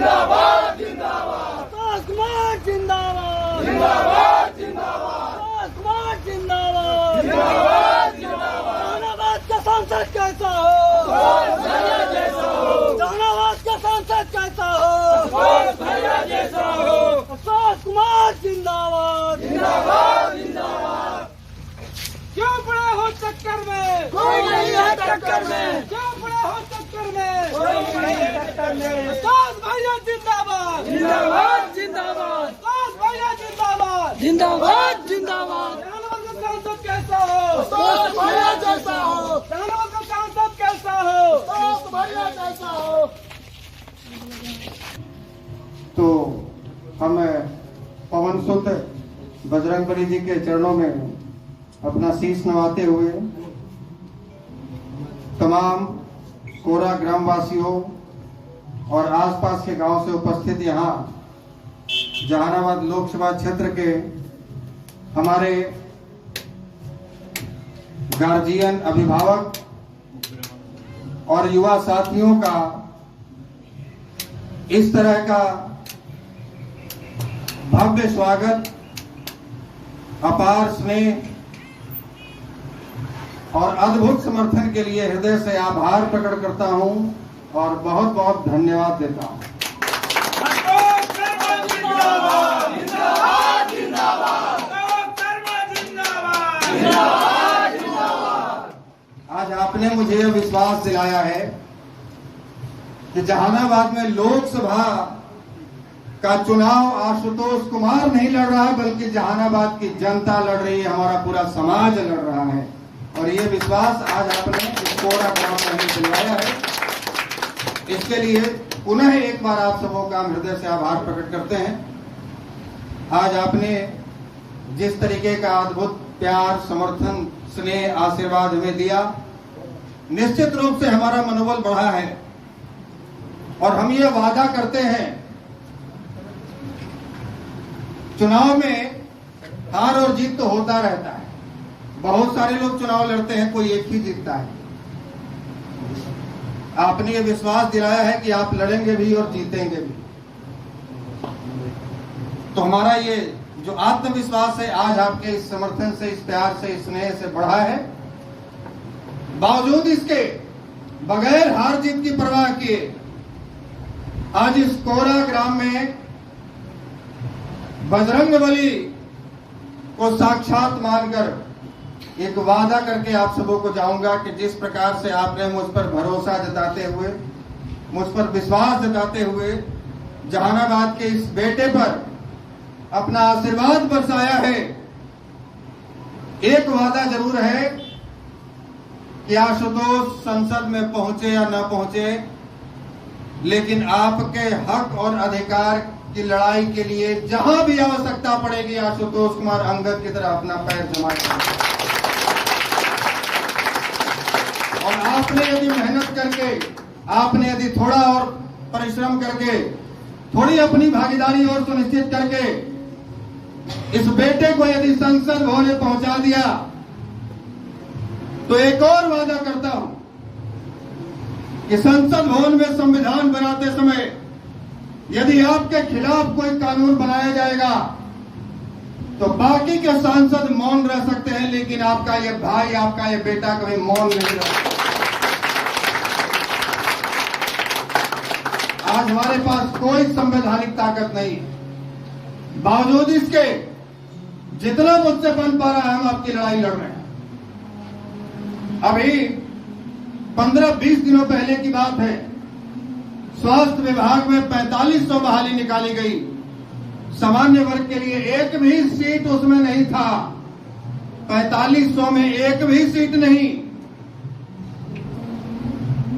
जिंदाबाद जिंदाबाद आकाश कुमार जिंदाबाद जिंदाबाद जिंदाबाद आकाश कुमार जिंदाबाद जिंदाबाद जिंदाबाद जहानाबाद का सांसद कैसा हो भैया जैसा हो जहानाबाद का सांसद कैसा हो भैया जैसा हो आकाश कुमार जिंदाबाद जिंदाबाद जिंदाबाद क्यों पड़े हो चक्कर में कोई नहीं है टक्कर में क्यों पड़े हो चक्कर में कोई नहीं है टक्कर में आकाश भैया जिंदाबाद जिंदाबाद जिंदाबाद आकाश भैया जिंदाबाद जिंदाबाद जिंदाबाद जहानाबाद का सांसद कैसा हो भैया जैसा हो जहानाबाद का सांसद कैसा हो भैया जैसा हो। तो हम पवन सुत बजरंगबली जी के चरणों में अपना शीश नवाते हुए तमाम कोरा ग्रामवासियों और आसपास के गांव से उपस्थित यहाँ जहानाबाद लोकसभा क्षेत्र के हमारे गार्जियन, अभिभावक और युवा साथियों का इस तरह का भव्य स्वागत, अपार स्नेह और अद्भुत समर्थन के लिए हृदय से आभार प्रकट करता हूं और बहुत बहुत धन्यवाद देता हूं। आज आपने मुझे यह विश्वास दिलाया है कि जहानाबाद में लोकसभा का चुनाव आशुतोष कुमार नहीं लड़ रहा है, बल्कि जहानाबाद की जनता लड़ रही है, हमारा पूरा समाज लड़ रहा है। और ये विश्वास आज आपने इस कोरा ग्राम में हमें दिलवाया है। इसके लिए पुनः एक बार आप सबों का हम हृदय से आभार प्रकट करते हैं। आज आपने जिस तरीके का अद्भुत प्यार, समर्थन, स्नेह, आशीर्वाद हमें दिया, निश्चित रूप से हमारा मनोबल बढ़ा है और हम ये वादा करते हैं, चुनाव में हार और जीत तो होता रहता है। बहुत सारे लोग चुनाव लड़ते हैं, कोई एक ही जीतता है। आपने ये विश्वास दिलाया है कि आप लड़ेंगे भी और जीतेंगे भी। तो हमारा ये जो आत्मविश्वास है आज आपके इस समर्थन से, इस प्यार से, इस स्नेह से बढ़ा है। बावजूद इसके, बगैर हार जीत की परवाह किए, आज इस कोरा ग्राम में बजरंगबली को साक्षात मानकर एक वादा करके आप सबों को जाऊंगा कि जिस प्रकार से आपने मुझ पर भरोसा जताते हुए, मुझ पर विश्वास जताते हुए जहानाबाद के इस बेटे पर अपना आशीर्वाद बरसाया है, एक वादा जरूर है कि आशुतोष संसद में पहुंचे या न पहुंचे, लेकिन आपके हक और अधिकार की लड़ाई के लिए जहां भी आवश्यकता पड़ेगी, आशुतोष कुमार अंगद की तरह अपना पैर जमा करेंगे। और आपने यदि मेहनत करके, आपने यदि थोड़ा और परिश्रम करके, थोड़ी अपनी भागीदारी और सुनिश्चित करके इस बेटे को यदि संसद भवन पहुंचा दिया, तो एक और वादा करता हूं कि संसद भवन में संविधान बनाते समय यदि आपके खिलाफ कोई कानून बनाया जाएगा तो बाकी के सांसद मौन रह सकते हैं, लेकिन आपका ये भाई, आपका ये बेटा कभी मौन नहीं रह। आज हमारे पास कोई संवैधानिक ताकत नहीं है, बावजूद इसके जितना मुझसे बन पा रहा है हम आपकी लड़ाई लड़ रहे हैं। अभी 15-20 दिनों पहले की बात है, स्वास्थ्य विभाग में 4500 बहाली निकाली गई। सामान्य वर्ग के लिए एक भी सीट उसमें नहीं था। 4500 में एक भी सीट नहीं।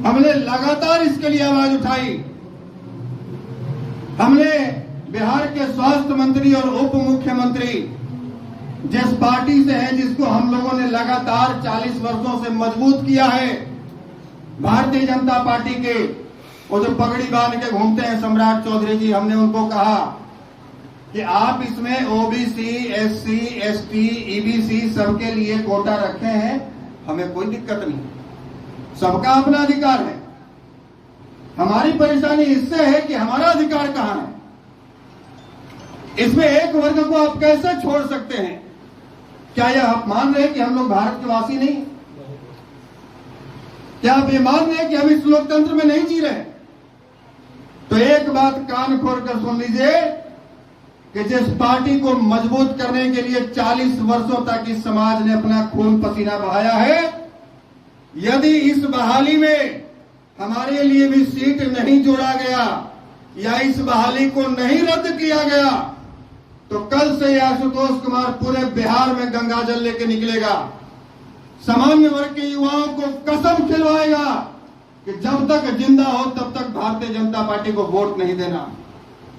हमने लगातार इसके लिए आवाज उठाई। हमने बिहार के स्वास्थ्य मंत्री और उप मुख्यमंत्री, जिस पार्टी से है, जिसको हम लोगों ने लगातार 40 वर्षों से मजबूत किया है, भारतीय जनता पार्टी के वो जो पगड़ी बांध के घूमते हैं सम्राट चौधरी जी, हमने उनको कहा कि आप इसमें ओबीसी, एससी, एसटी, ईबीसी सबके लिए कोटा रखे हैं, हमें कोई दिक्कत नहीं, सबका अपना अधिकार है। हमारी परेशानी इससे है कि हमारा अधिकार कहां है। इसमें एक वर्ग को आप कैसे छोड़ सकते हैं? क्या यह आप मान रहे हैं कि हम लोग भारत के वासी नहीं? क्या आप ये मान रहे हैं कि हम इस लोकतंत्र में नहीं जी रहे? तो एक बात कान खोलकर सुन लीजिए कि जिस पार्टी को मजबूत करने के लिए 40 वर्षों तक इस समाज ने अपना खून पसीना बहाया है, यदि इस बहाली में हमारे लिए भी सीट नहीं जोड़ा गया या इस बहाली को नहीं रद्द किया गया, तो कल से आशुतोष कुमार पूरे बिहार में गंगा जल लेके निकलेगा। सामान्य वर्ग के युवाओं को कसम खिलवाएगा कि जब तक जिंदा हो तब तक भारतीय जनता पार्टी को वोट नहीं देना।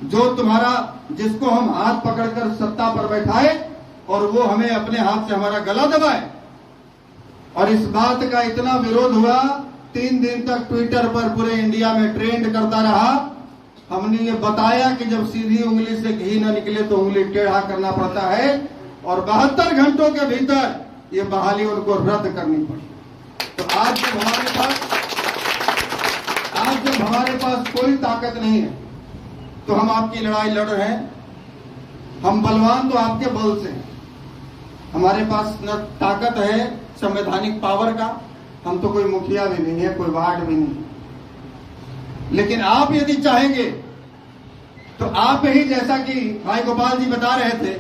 जो तुम्हारा, जिसको हम हाथ पकड़कर सत्ता पर बैठाए और वो हमें अपने हाथ से हमारा गला दबाए। और इस बात का इतना विरोध हुआ, 3 दिन तक ट्विटर पर पूरे इंडिया में ट्रेंड करता रहा। हमने ये बताया कि जब सीधी उंगली से घी न निकले तो उंगली टेढ़ा करना पड़ता है, और 72 घंटों के भीतर ये बहाली उनको रद्द करनी पड़ी। तो आज जब हमारे पास कोई ताकत नहीं है तो हम आपकी लड़ाई लड़ रहे हैं। हम बलवान तो आपके बल से, हमारे पास न ताकत है संवैधानिक पावर का, हम तो कोई मुखिया भी नहीं है, कोई वार्ड भी नहीं। लेकिन आप यदि चाहेंगे तो आप ही, जैसा कि भाई गोपाल जी बता रहे थे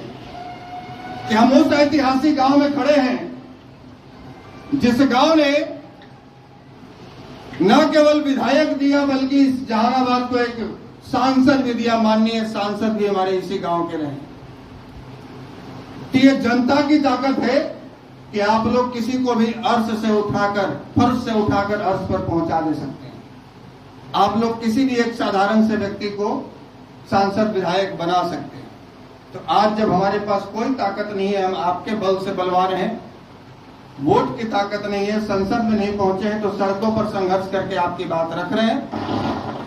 कि हम उस ऐतिहासिक गांव में खड़े हैं जिस गांव ने न केवल विधायक दिया बल्कि इस जहानाबाद को एक सांसद भी दिया। माननीय सांसद भी हमारे इसी गांव के रहे। तो ये जनता की ताकत है कि आप लोग किसी को भी अर्श से उठाकर, फर्श से उठाकर अर्श पर पहुंचा दे सकते हैं। आप लोग किसी भी एक साधारण से व्यक्ति को सांसद विधायक बना सकते हैं। तो आज जब हमारे पास कोई ताकत नहीं है, हम आपके बल से बलवान हैं, वोट की ताकत नहीं है, संसद में नहीं पहुंचे हैं, तो सड़कों पर संघर्ष करके आपकी बात रख रहे हैं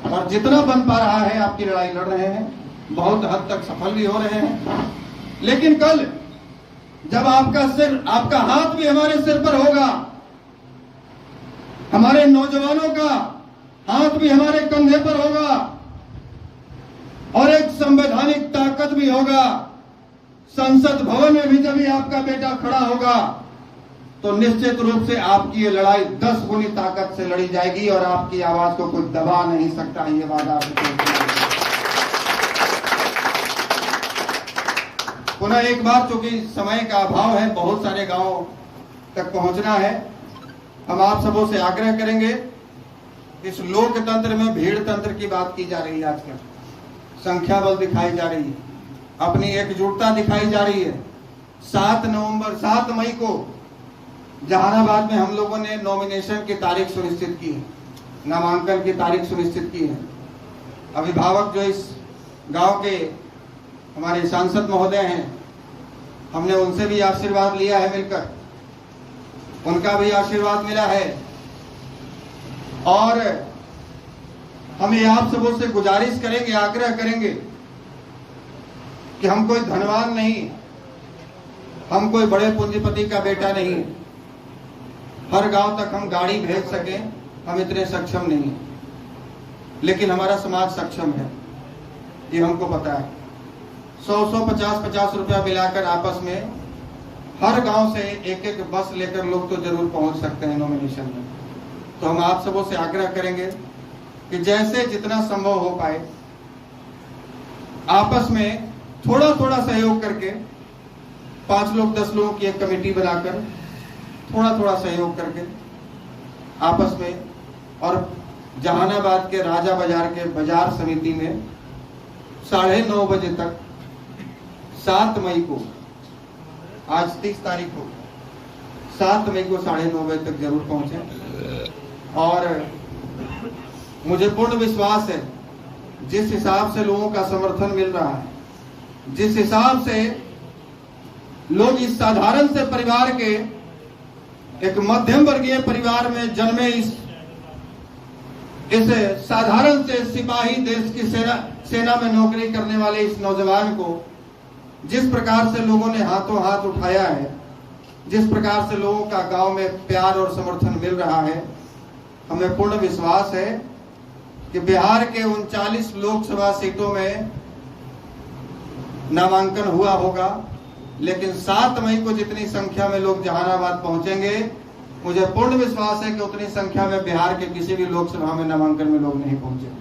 और जितना बन पा रहा है आपकी लड़ाई लड़ रहे हैं। बहुत हद तक सफल भी हो रहे हैं। लेकिन कल जब आपका हाथ भी हमारे सिर पर होगा, हमारे नौजवानों का हाथ भी हमारे कंधे पर होगा और एक संवैधानिक ताकत भी होगा, संसद भवन में भी जब आपका बेटा खड़ा होगा तो निश्चित रूप से आपकी ये लड़ाई 10 गुनी ताकत से लड़ी जाएगी और आपकी आवाज को कोई दबा नहीं सकता। ये वादा पुनः एक बार, चूंकि समय का अभाव है, बहुत सारे गांवों तक पहुंचना है, हम आप सबों से आग्रह करेंगे। इस लोकतंत्र में भीड़ तंत्र की बात की जा रही है, आजकल संख्या बल दिखाई जा रही है, अपनी एकजुटता दिखाई जा रही है। 7 मई को जहानाबाद में हम लोगों ने नॉमिनेशन की तारीख सुनिश्चित की है, नामांकन की तारीख सुनिश्चित की है। अभिभावक जो इस गांव के हमारे सांसद महोदय हैं, हमने उनसे भी आशीर्वाद लिया है, मिलकर उनका भी आशीर्वाद मिला है। और हम ये आप सबों से गुजारिश करेंगे, आग्रह करेंगे कि हम कोई धनवान नहीं, हम कोई बड़े पूंजीपति का बेटा नहीं, हर गांव तक हम गाड़ी भेज सकें, हम इतने सक्षम नहीं, लेकिन हमारा समाज सक्षम है, ये हमको पता है। 100 50 रुपया मिलाकर आपस में हर गांव से एक बस लेकर लोग तो जरूर पहुंच सकते हैं नॉमिनेशन में। तो हम आप सबों से आग्रह करेंगे कि जैसे जितना संभव हो पाए आपस में थोड़ा थोड़ा सहयोग करके, 5 लोग 10 लोगों की एक कमेटी बनाकर थोड़ा थोड़ा सहयोग करके आपस में, और जहानाबाद के राजा बाजार के बाजार समिति में 9:30 बजे तक 7 मई को, आज 30 तारीख को, 7 मई को 9:30 बजे तक जरूर पहुंचे। और मुझे पूर्ण विश्वास है, जिस हिसाब से लोगों का समर्थन मिल रहा है, जिस हिसाब से लोग इस साधारण से परिवार के, एक मध्यम वर्गीय परिवार में जन्मे इस साधारण से सिपाही, देश की सेना में नौकरी करने वाले इस नौजवान को जिस प्रकार से लोगों ने हाथों हाथ उठाया है, जिस प्रकार से लोगों का गांव में प्यार और समर्थन मिल रहा है, हमें पूर्ण विश्वास है कि कि बिहार के 39 लोकसभा सीटों में नामांकन हुआ होगा, लेकिन 7 मई को जितनी संख्या में लोग जहानाबाद पहुंचेंगे, मुझे पूर्ण विश्वास है कि उतनी संख्या में बिहार के किसी भी लोकसभा में नामांकन में लोग नहीं पहुंचेंगे।